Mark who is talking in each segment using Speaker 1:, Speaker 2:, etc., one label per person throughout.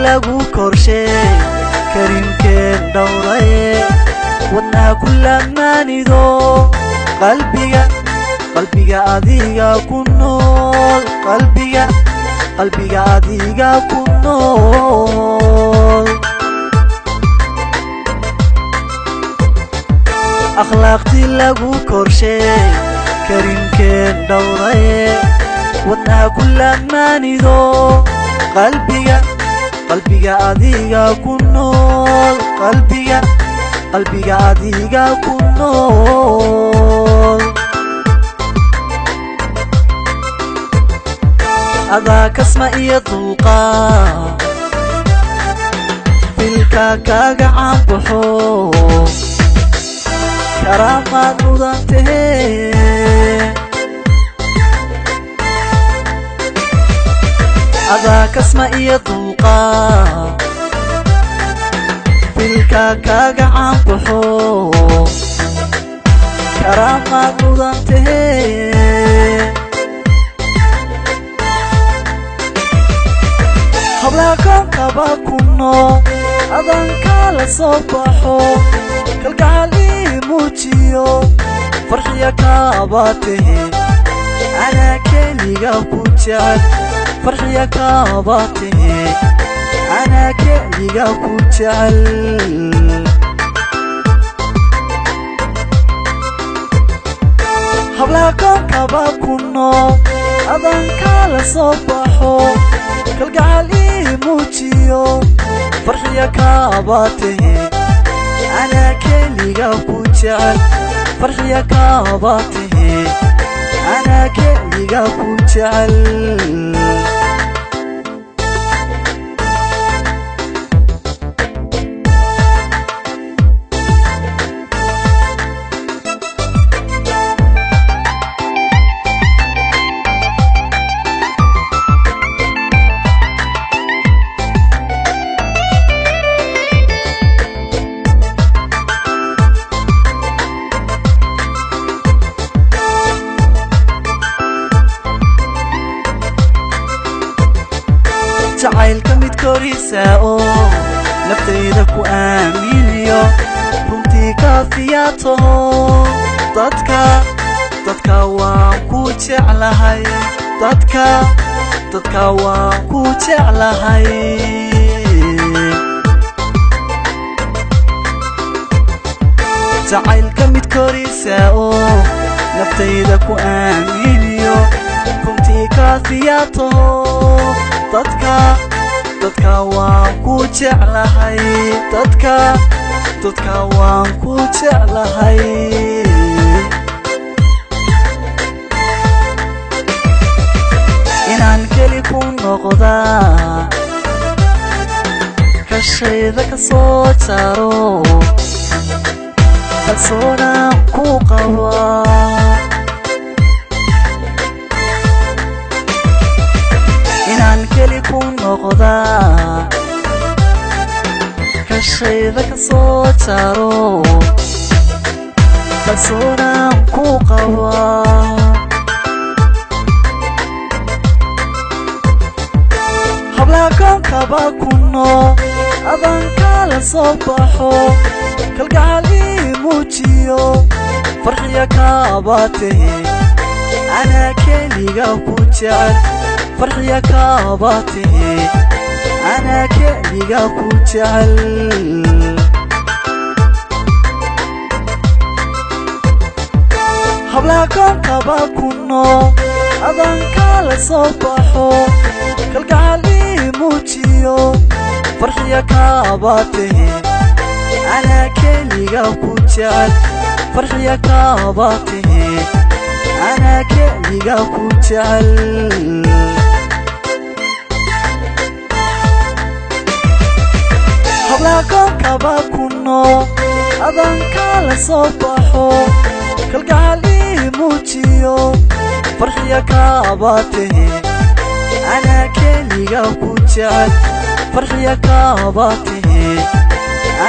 Speaker 1: lagu korshay karimkeen dhowray wadna kullamaanido qalbiga adiga ku nool qalbiga adiga ku nool akhlaaqti lagu korshay karimkeen dhowray wadna kullamaanido qalbiga adiga ku nool qalbiga adiga ku nool adaa kasma iyo dulqaad filka kaaga caanbaxo karaamaad mudantee adaa kasma iyo dulqaad filka kaaga caanbaxo karaamaad mudantee hablaakoonkaba ku nool adanka la soo baxo kalgacal ii muujiyo farxiya kaaba tahe anaa keliga ku jecel farxiya kaaba tahe anaa keliga ku jecel hablaakoonkaba ku nool adanka la soo baxo kalgacal ii muujiyo farxiya kaaba tahe anaa keliga ku jecel farxiya kaaba tahe anaa keliga ku jecel jacaylka mid korisa oo naftayda ku aaminiyo runtii kaafiyaato dadka waan ku jeclahay dadka waan ku jeclahay jacaylka mid korisa oo naftayda ku aaminiyo runtii kaafiyaato dadka waan ku jeclahay dadka waan ku jeclahay inaan keli ku noqdaa kashayda ka soo jaro kalsoonaan ku qabaa inaan keli ku noqdaa kashayda ka soo jaro kalsoonaan ku qabaa hablaakoonkaba ku nool adanka la soo baxo kalgacal ii muujiyo farxiya kaaba tahe anaa keliga ku jecel farxiya kaaba tahe anaa keliga ku jecel hablaakoonkaba ku nool adanka la soo baxo kalgacal ii muujiyo farxiya kaaba tahe anaa keliga ku jecel farxiya kaaba tahe anaa keliga ku jecel hablaakoonkaba ku nool adanka la soo baxo kalgacal ii muujiyo farxiya kaaba tahe anaa keliga ku jecel farxiya kaaba tahe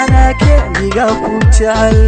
Speaker 1: anaa keliga ku jecel